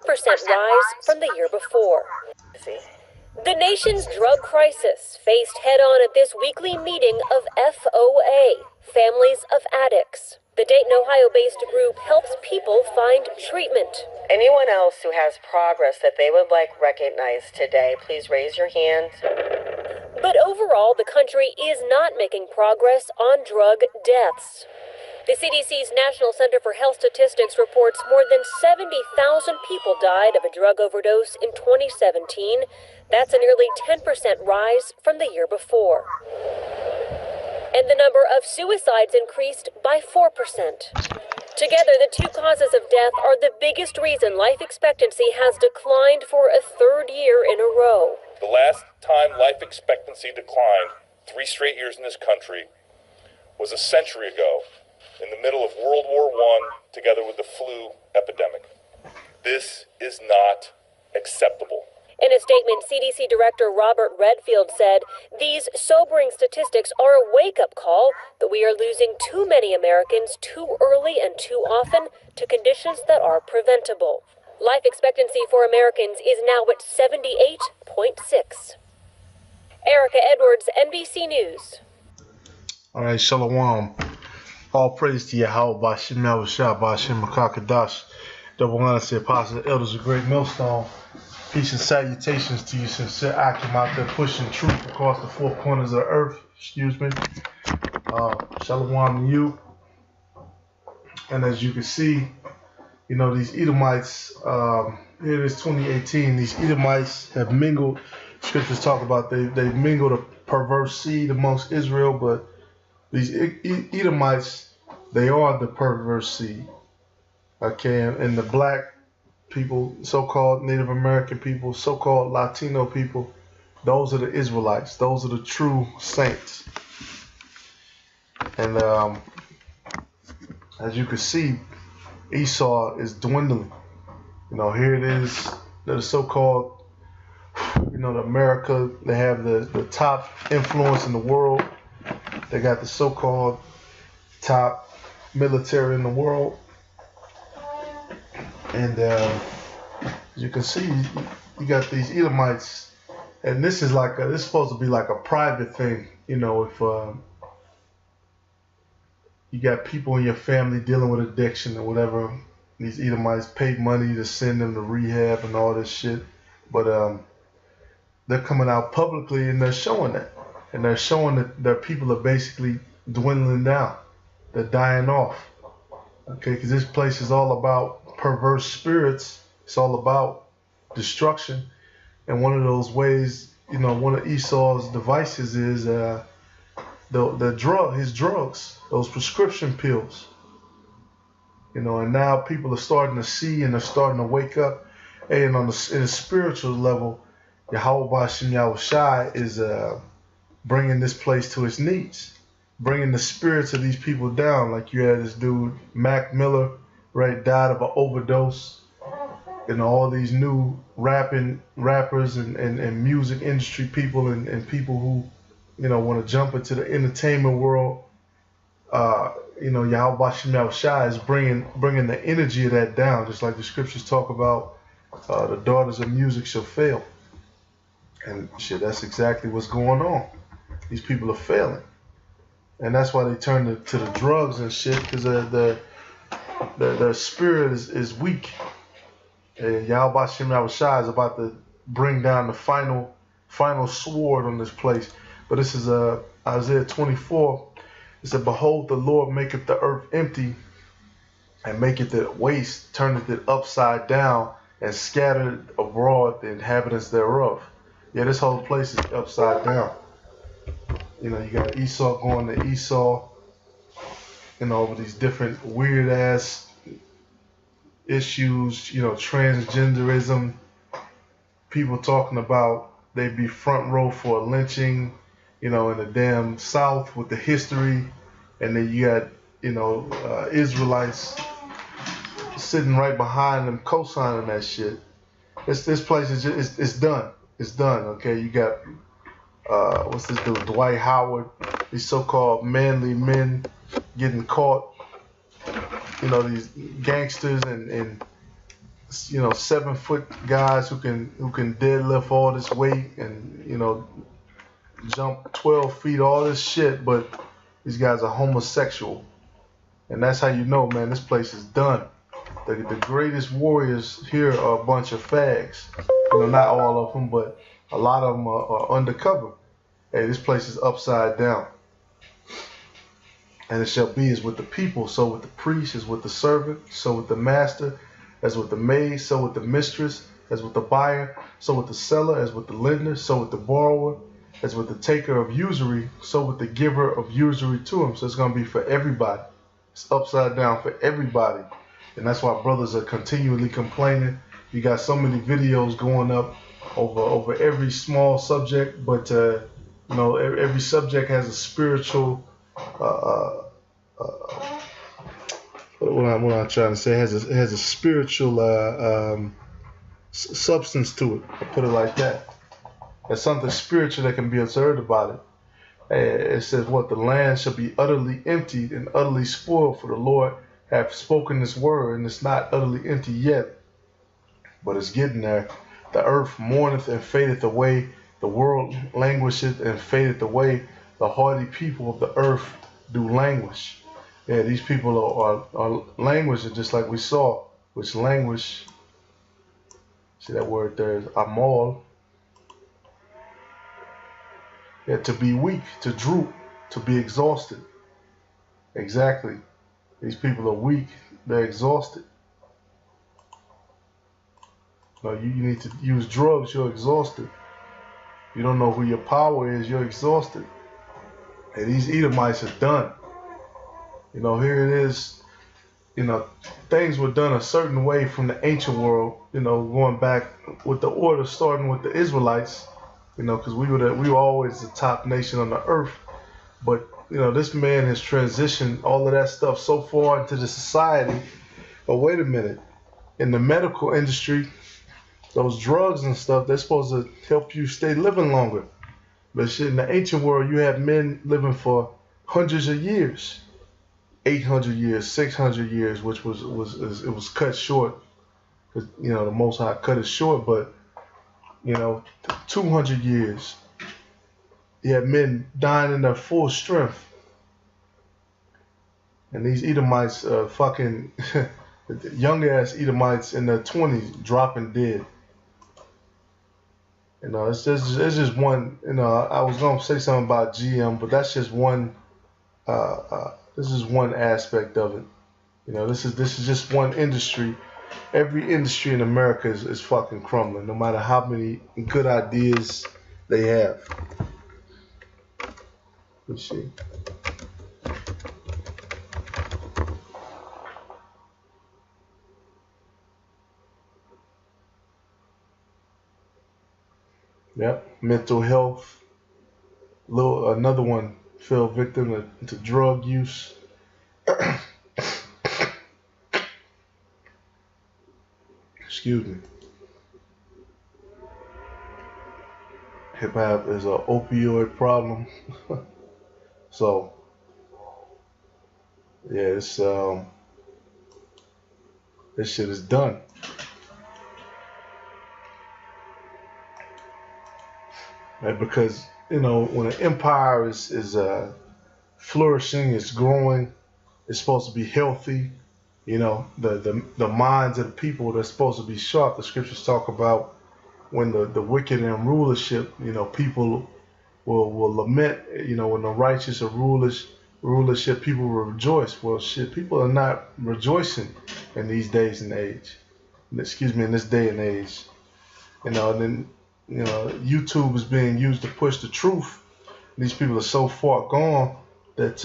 rise from the year before. The nation's drug crisis faced head-on at this weekly meeting of FOA, Families of Addicts. The Dayton, Ohio-based group helps people find treatment. Anyone else who has progress that they would like recognized today, please raise your hand. But overall, the country is not making progress on drug deaths. The CDC's National Center for Health Statistics reports more than 70,000 people died of a drug overdose in 2017. That's a nearly 10% rise from the year before. And the number of suicides increased by 4%. Together, the two causes of death are the biggest reason life expectancy has declined for a third year in a row. The last time life expectancy declined, 3 straight years in this country, was a century ago, in the middle of World War I, together with the flu epidemic. This is not acceptable. In a statement, CDC Director Robert Redfield said, "These sobering statistics are a wake-up call that we are losing too many Americans too early and too often to conditions that are preventable." Life expectancy for Americans is now at 78.6. Erica Edwards, NBC News. All right, Shalom. All praise to Yahweh, Bashim Yahushua, Bashim Makakadash. Double honor to the apostles and elders of Great Millstone. Peace and salutations to you, sincere Akim out there pushing truth across the 4 corners of the earth. Shalom to you. And as you can see, you know, these Edomites, here it is 2018, these Edomites have mingled, scriptures talk about they've mingled a perverse seed amongst Israel, but these Edomites, they are the perverse seed. Okay, and the black people, so-called Native American people, so-called Latino people, those are the Israelites. Those are the true saints. And as you can see, Esau is dwindling. You know, here it is, the so-called, you know, the America, they have the top influence in the world. They got the so-called top military in the world. And as you can see, you got these Edomites, and this is this is supposed to be like a private thing. You know, if you got people in your family dealing with addiction or whatever, these Edomites pay money to send them to rehab and all this shit. But they're coming out publicly and they're showing that. And they're showing that their people are basically dwindling down. They're dying off. Okay, because this place is all about perverse spirits. It's all about destruction. And one of those ways, you know, one of Esau's devices is his drugs, those prescription pills. You know, and now people are starting to see and they're starting to wake up. And in a spiritual level, Yahweh Bashim Yahushai is bringing this place to its knees, bringing the spirits of these people down. Like you had this dude, Mac Miller, right, died of an overdose. You know, all these new rappers and music industry people and people who, you know, want to jump into the entertainment world. You know, Yahweh Bashim Yahushai is bringing the energy of that down, just like the scriptures talk about. The daughters of music shall fail. And shit, that's exactly what's going on. These people are failing. And that's why they turn to the drugs and shit, because their spirit is weak. And Yahweh Bashim Yahushai is about to bring down the final sword on this place. But this is Isaiah 24. It said, "Behold, the Lord maketh the earth empty, and maketh it waste, turneth it upside down, and scattered abroad the inhabitants thereof." Yeah, this whole place is upside down. You know, you got Esau going to Esau, you know, over these different weird ass issues, you know, transgenderism, people talking about they'd be front row for a lynching, you know, in the damn South with the history, and then you got, you know, Israelites sitting right behind them co-signing that shit. This place is just, it's done. It's done, okay? You got, what's this dude, Dwight Howard, these so-called manly men getting caught, you know, these gangsters and 7-foot guys who can deadlift all this weight and jump 12 feet, all this shit, but these guys are homosexual. And that's how you know, man, this place is done. The greatest warriors here are a bunch of fags. Not all of them, but a lot of them are undercover. Hey, this place is upside down. And it shall be as with the people, so with the priest, as with the servant, so with the master, as with the maid, so with the mistress, as with the buyer, so with the seller, as with the lender, so with the borrower, as with the taker of usury, so with the giver of usury to him. So it's going to be for everybody. It's upside down for everybody. And that's why brothers are continually complaining. You got so many videos going up over every small subject, but every subject has a spiritual what am I trying to say? It has a spiritual substance to it. I'll put it like that. There's something spiritual that can be observed about it. It says, "What the land shall be utterly emptied and utterly spoiled, for the Lord hath spoken this word, and it's not utterly empty yet, but it's getting there. The earth mourneth and fadeth away, the world languisheth and fadeth away. The hardy people of the earth do languish." Yeah, these people are languishing, just like we saw, which languish. See that word there is amal. Yeah, to be weak, to droop, to be exhausted. Exactly. These people are weak. They're exhausted. No, you need to use drugs. You're exhausted. You don't know who your power is. You're exhausted. And these Edomites are done. Here it is. Things were done a certain way from the ancient world. Going back with the order, starting with the Israelites. Because we were always the top nation on the earth. But this man has transitioned all of that stuff so far into the society. But wait a minute, in the medical industry, those drugs and stuff, they're supposed to help you stay living longer. But shit, in the ancient world, you had men living for hundreds of years, 800 years, 600 years, which was cut short. Because the Most High cut it short, but 200 years. You had men dying in their full strength. And these Edomites, fucking young ass Edomites in their 20s dropping dead. It's just one, I was going to say something about GM, but that's just one, this is one aspect of it. This is just one industry. Every industry in America is fucking crumbling, no matter how many good ideas they have. Let's see. Yep, mental health. Another one fell victim to drug use. Excuse me. Hip hop is an opioid problem. So yeah, this shit is done. Right? Because when an empire is flourishing, it's growing, it's supposed to be healthy. The minds of the people, they're supposed to be sharp. The scriptures talk about when the wicked in rulership, people will lament. When the righteous are rulership, people will rejoice. Well, shit, people are not rejoicing in these days and age. Excuse me, in this day and age. And then YouTube is being used to push the truth. These people are so far gone that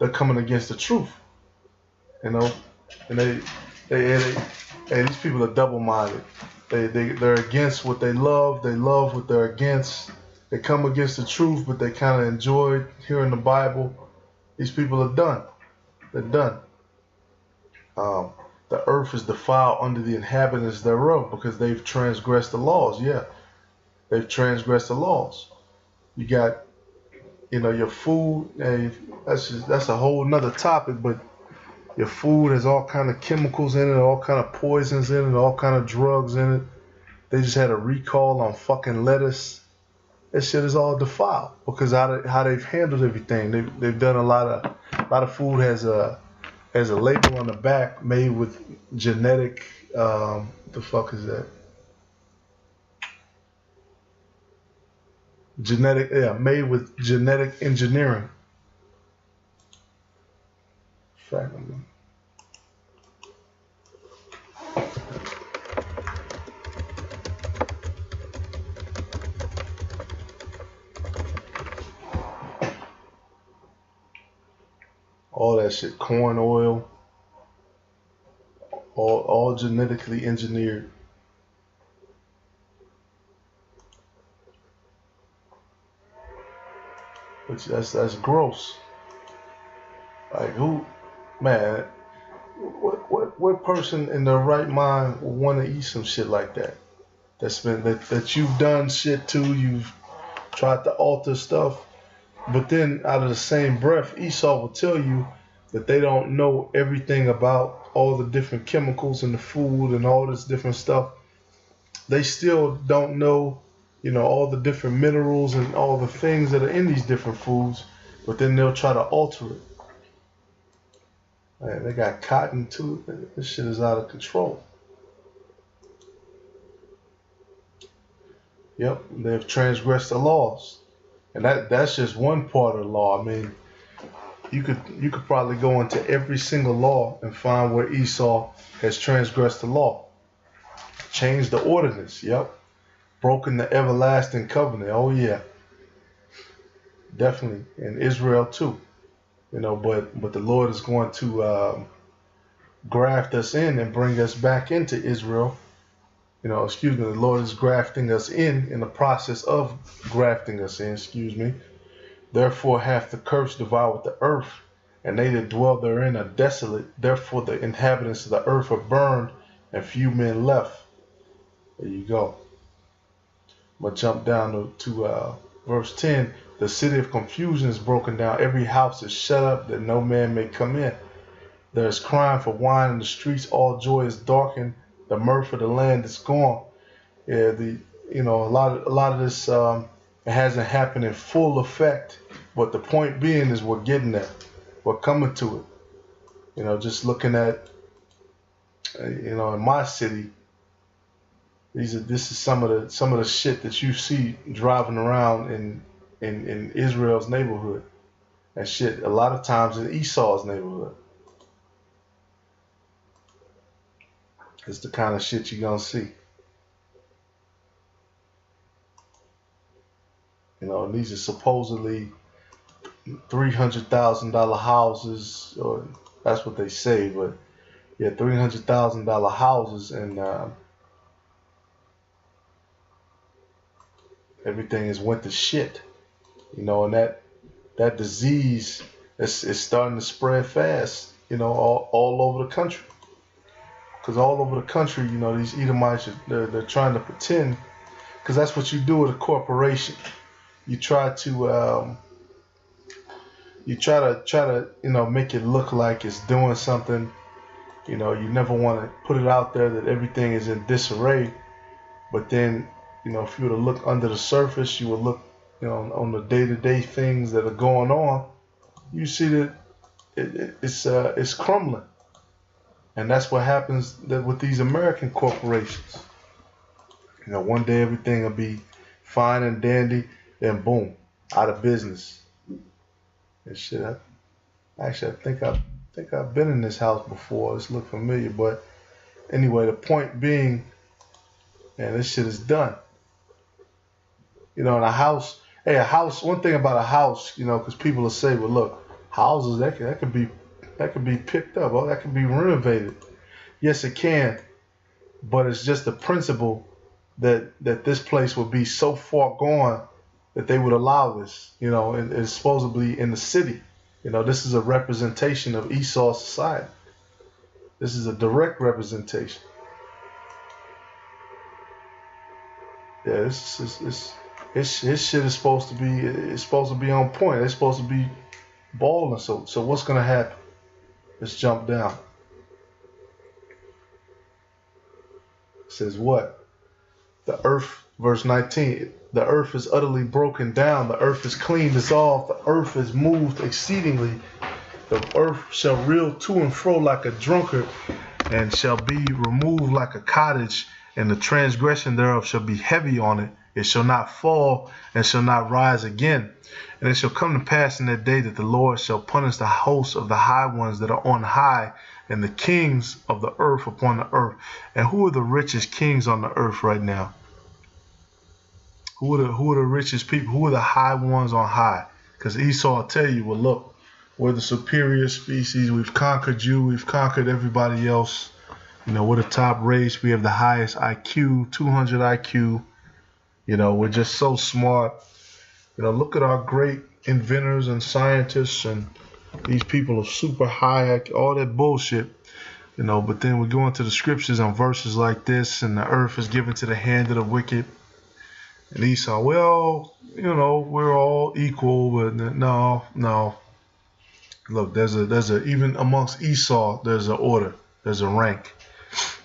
they're coming against the truth. And these people are double-minded. They're against what they love. They love what they're against. They come against the truth, but they kind of enjoy hearing the Bible. These people are done. They're done. The earth is defiled under the inhabitants thereof because they've transgressed the laws. Yeah, they've transgressed the laws. You got, your food. That's a whole nother topic, but Your food has all kind of chemicals in it, all kind of poisons in it, all kind of drugs in it. They just had a recall on fucking lettuce. That shit is all defiled because how they've handled everything. They've done a lot of food has a label on the back made with genetic the fuck is that? Made with genetic engineering. Fact. All that shit, corn oil, all genetically engineered. Which that's gross. Like who, man? What person in their right mind would want to eat some shit like that? That you've done shit to. You've tried to alter stuff, but then out of the same breath, Esau will tell you that they don't know everything about all the different chemicals in the food and all this different stuff. They still don't know, all the different minerals and all the things that are in these different foods, but then they'll try to alter it. Man, they got cotton too. This shit is out of control. Yep, they've transgressed the laws, and that's just one part of the law. I mean, you could probably go into every single law and find where Esau has transgressed the law, changed the ordinance. Yep, broken the everlasting covenant. Oh yeah, definitely, and Israel too. But the Lord is going to graft us in and bring us back into Israel. The Lord is grafting us in the process of grafting us in, Therefore hath the curse devoured the earth, and they that dwell therein are desolate. Therefore the inhabitants of the earth are burned, and few men left. There you go. I'm going to jump down to verse 10. The city of confusion is broken down. Every house is shut up that no man may come in. There is crying for wine in the streets. All joy is darkened. The mirth of the land is gone. Yeah, a lot of this it hasn't happened in full effect, but the point being is we're getting there. We're coming to it. Just looking at in my city, this is some of the shit that you see driving around in Israel's neighborhood, and shit a lot of times in Esau's neighborhood. It's the kind of shit you're gonna see. And these are supposedly $300,000 houses, or that's what they say, but yeah, $300,000 houses, and everything is went to shit. And that disease is starting to spread fast, all over the country. Because all over the country, these Edomites, they're trying to pretend, because that's what you do with a corporation. You try to make it look like it's doing something. You never want to put it out there that everything is in disarray. But then, if you were to look under the surface, you would look, on the day-to-day things that are going on. You see that it's crumbling, and that's what happens with these American corporations. One day everything will be fine and dandy, then boom, out of business. And shit. I think I've been in this house before. This look familiar, but anyway, the point being, man, this shit is done. In a house. Hey, a house. One thing about a house, because people will say, well, look, houses that could be picked up, or that could be renovated. Yes, it can, but it's just the principle that this place would be so far gone that they would allow this, and it's supposedly in the city. This is a representation of Esau's society. This is a direct representation. Yeah, his shit is supposed to be on point. It's supposed to be balling. So what's gonna happen? Let's jump down. It says what? The earth, verse 19, the earth is utterly broken down. The earth is clean, dissolved. The earth is moved exceedingly. The earth shall reel to and fro like a drunkard, and shall be removed like a cottage, and the transgression thereof shall be heavy on it. It shall not fall, and shall not rise again. And it shall come to pass in that day that the Lord shall punish the hosts of the high ones that are on high, and the kings of the earth upon the earth. And who are the richest kings on the earth right now? Who are the richest people? Who are the high ones on high? Because Esau will tell you, well, look, we're the superior species. We've conquered you. We've conquered everybody else. You know, we're the top race. We have the highest IQ, 200 IQ. You know, we're just so smart. You know, look at our great inventors and scientists and these people of super high, all that bullshit. You know, but then we go into the scriptures on verses like this, and the earth is given to the hand of the wicked. And Esau, well, you know, we're all equal, but no. Look, there's a even amongst Esau, there's an order, there's a rank,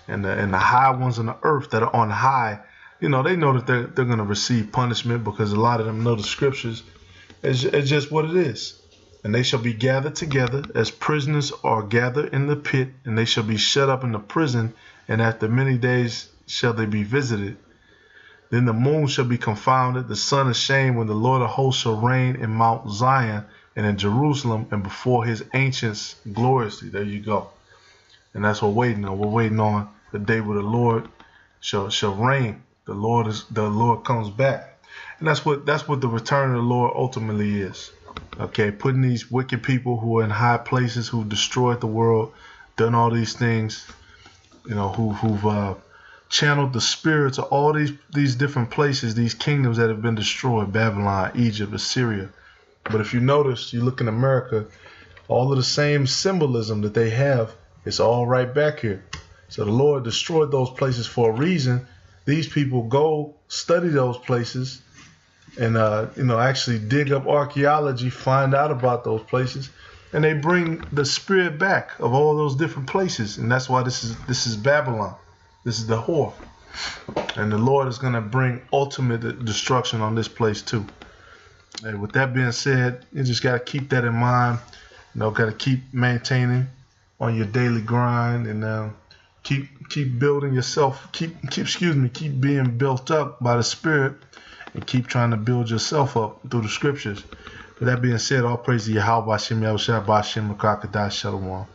and the high ones on the earth that are on high, you know, they know that they're going to receive punishment because a lot of them know the scriptures. It's just what it is. And they shall be gathered together as prisoners are gathered in the pit, and they shall be shut up in the prison, and after many days shall they be visited. Then the moon shall be confounded, the sun ashamed, when the Lord of hosts shall reign in Mount Zion and in Jerusalem, and before his ancients gloriously. There you go. And that's what we're waiting on. We're waiting on the day where the Lord shall reign. The Lord comes back. And that's what the return of the Lord ultimately is. Okay, putting these wicked people who are in high places, who destroyed the world, done all these things, you know, who've channeled the spirits of all these different places, these kingdoms that have been destroyed, Babylon, Egypt, Assyria. But if you notice, you look in America, all of the same symbolism that they have, it's all right back here. So the Lord destroyed those places for a reason. These people go study those places and actually dig up archaeology, find out about those places, and they bring the spirit back of all those different places. And that's why this is Babylon. This is the whore. And the Lord is going to bring ultimate destruction on this place too. And with that being said, you just got to keep that in mind. You know, got to keep maintaining on your daily grind, and keep building yourself. Keep being built up by the Spirit, and keep trying to build yourself up through the scriptures. With that being said, all praise to Yahweh, Bashem Yahushua, Bashem Makakadah, Shalom.